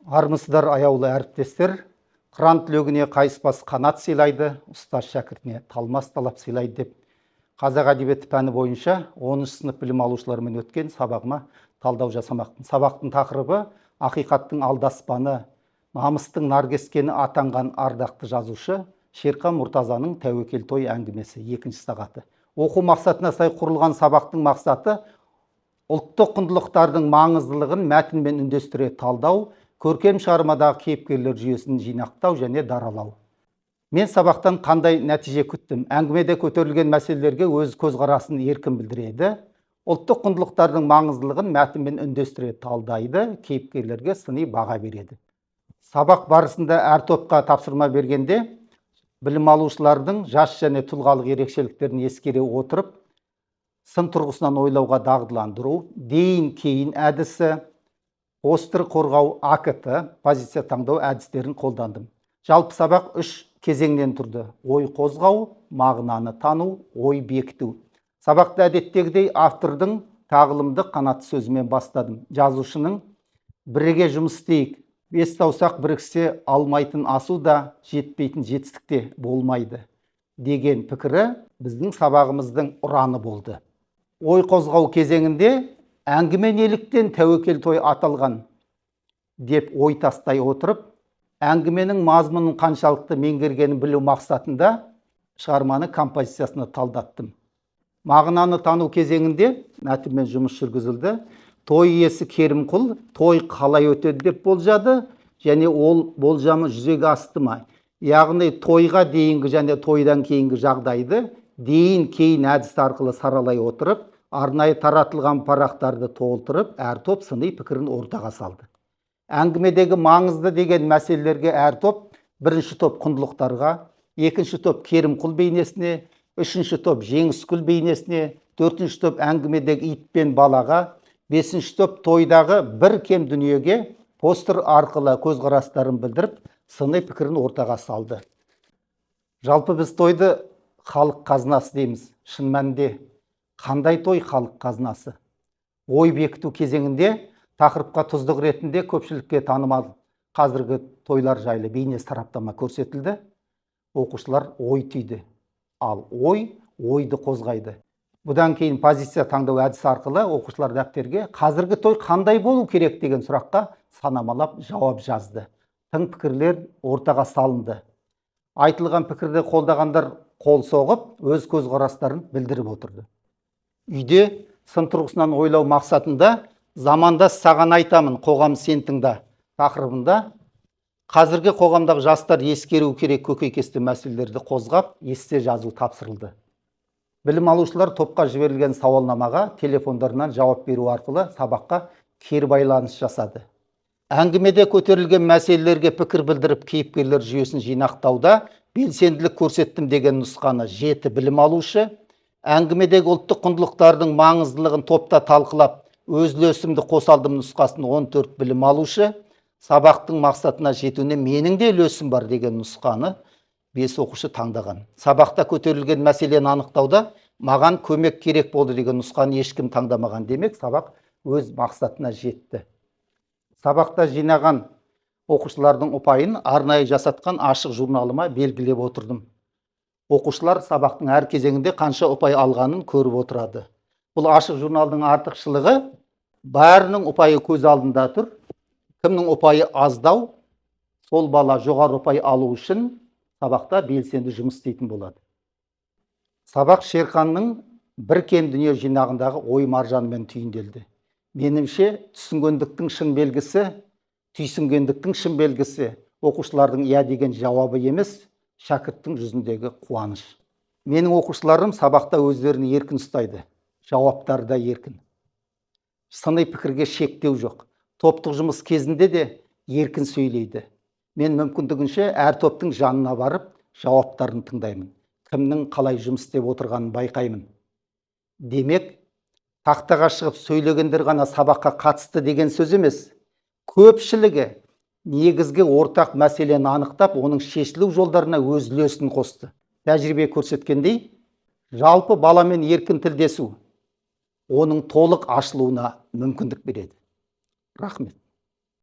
Армысыздар, аяулы әріптестер. Қыран түлегіне қайыспас қанат сыйлайды, ұстаз шәкіртіне талмас талап сыйлайды деп қазақ әдебиеті пәні бойынша 10 сынып білім алушылармен өткен сабағыма талдау жасамақпын. Сабақтың тақырыбы ақиқаттың алдаспаны, намыстың наркескені атанған ардақты жазушы Шерхан Мұртазаның тәуекел той әңгімесі 2 сағаты. Оқу мақсатына сай құрылған сабақтың мақсаты ұлттық құндылықтардың маңыздылығын мәтінмен үндестіре талдау, көркем шығармадағы кейіпкерлер жүйесін жинақтау және даралау. Мен сабақтан қандай нәтиже күттім? Әңгімеде көтерілген мәселелерге өз көзқарасын еркін білдіреді. Ұлттық құндылықтардың маңыздылығын мәтінмен үндестіре талдайды, кейіпкерлерге сыни баға береді. Сабақ барысында әр топқа тапсырма бергенде білім алушылардың жас және тұлғалық ерекшеліктерін ескере отырып, сын тұрғысынан ойлауға дағдыландыру, дейін кейін әдісі, постер қорғау, АКТ, позиция таңдау әдістерін қолдандым. Жалпы сабақ 3 кезеңнен тұрды. Ой қозғау, мағынаны тану, ой бекіту. Сабақты әдеттегідей автордың тағылымдық қанатты сөзімен бастадым. Жазушының бірге жұмыс істейік, 5 саусақ біріксе алмайтын асу да жетпейтін жетістікте болмайды деген пікірі біздің сабағымыздың ұраны болды. Ой қозғау кезеңінде әңгіме неліктен тәуекел той аталған деп ой тастай отырып, әңгіменің мазмұнын қаншалықты меңгергенін білу мақсатында шығарманы композициясына талдаттым. Мағынаны тану кезеңінде мәтінмен жұмыс жүргізілді. Той иесі Керімқұл той қалай өтеді деп болжады, және ол болжамы жүзеге асты ма? Яғни тойға дейінгі және тойдан кейінгі жағдайды дейін кейін әдіс арқылы саралай отырып, арнайы таратылған парақтарды толтырып, әр топ сыни пікірін ортаға салды. Әңгімедегі маңызды деген мәселелерге әр топ, бірінші топ құндылықтарға, екінші топ Керімқұл бейнесіне, үшінші топ Жеңіскүл бейнесіне, төртінші топ әңгімедегі ит пен балаға, бесінші топ тойдағы бір кем дүниеге постер арқылы көзқарастарын білдіріп, сыни пікірін ортаға салды. Жалпы біз тойды халық қазынасы дейміз. Шын мәнінде қандай той халық қазынасы? Ой бекіту кезеңінде тақырыпқа тұздық ретінде көпшілікке танымал қазіргі тойлар жайлы бейне сараптама көрсетілді. Оқушылар ой түйді, ал ойды қозғайды. Бұдан кейін позиция таңдау әдісі арқылы оқушылар дәптерге қазіргі той қандай болу керек деген сұраққа санамалап жауап жазды. Тың пікірлер ортаға салынды. Айтылған пікірді қолдағандар қол соғып, өз көзқарастарын білдіріп отырды. Үйде сын тұрғысынан ойлау мақсатында замандас саған айтамын, қоғам сен тыңда тақырыбында қазіргі қоғамдағы жастар ескеру керек көкейкесті мәселелерді қозғап, есте жазу тапсырылды. Білім алушылар топқа жіберілген сауалнамаға телефондарынан жауап беру арқылы сабаққа кері байланыс жасады. Әңгімеде көтерілген мәселелерге пікір білдіріп, кейіпкерлер жүйесін жинақтауда белсенділік көрсеттім деген нұсқаны 7 білім алушы, әңгімедегі ұлттық құндылықтардың маңыздылығын топта талқылап, өз үлесімді қосалдым нұсқасын 14 білім алушы, сабақтың мақсатына жетуіне менің де үлесім бар деген нұсқаны 5 оқушы таңдаған. Сабақта көтерілген мәселені анықтауда маған көмек керек болды деген нұсқаны ешкім таңдамаған, демек сабақ өз мақсатына жетті. Сабақта жинаған оқушылардың ұпайын арнайы жасатқан ашық журналыма белгілеп отырдым. Оқушылар сабақтың әр кезеңінде қанша ұпай алғанын көріп отырады. Бұл ашық журналдың артықшылығы бәрінің ұпайы көз алдында тұр. Кімнің ұпайы аздау, сол бала жоғары ұпай алу үшін сабақта белсенді жұмыс істейтін болады. Сабақ Шерханның бір кем дүние жинағындағы ой маржанымен түйінделді. Меніңше, түсінгендіктің шын белгісі, түйсінгендіктің шын белгісі оқушылардың иә деген жауабы емес, шәкірттің жүзіндегі қуаныш. Менің оқушыларым сабақта өздерін еркін ұстайды, жауаптары да еркін. Сыни пікірге шектеу жоқ. Топтық жұмыс кезінде де еркін сөйлейді. Мен мүмкіндігінше әр топтың жанына барып, жауаптарын тыңдаймын. Кімнің қалай жұмыс істеп отырғанын байқаймын. Демек, тақтаға шығып сөйлегендер ғана сабаққа қатысты деген сөз емес. Көпшілігі негізгі ортақ мәселені анықтап, оның шешілу жолдарына өз үлесін қосты. Тәжірибе көрсеткендей, жалпы баламен еркін тілдесу оның толық ашылуына мүмкіндік береді. Рахмет.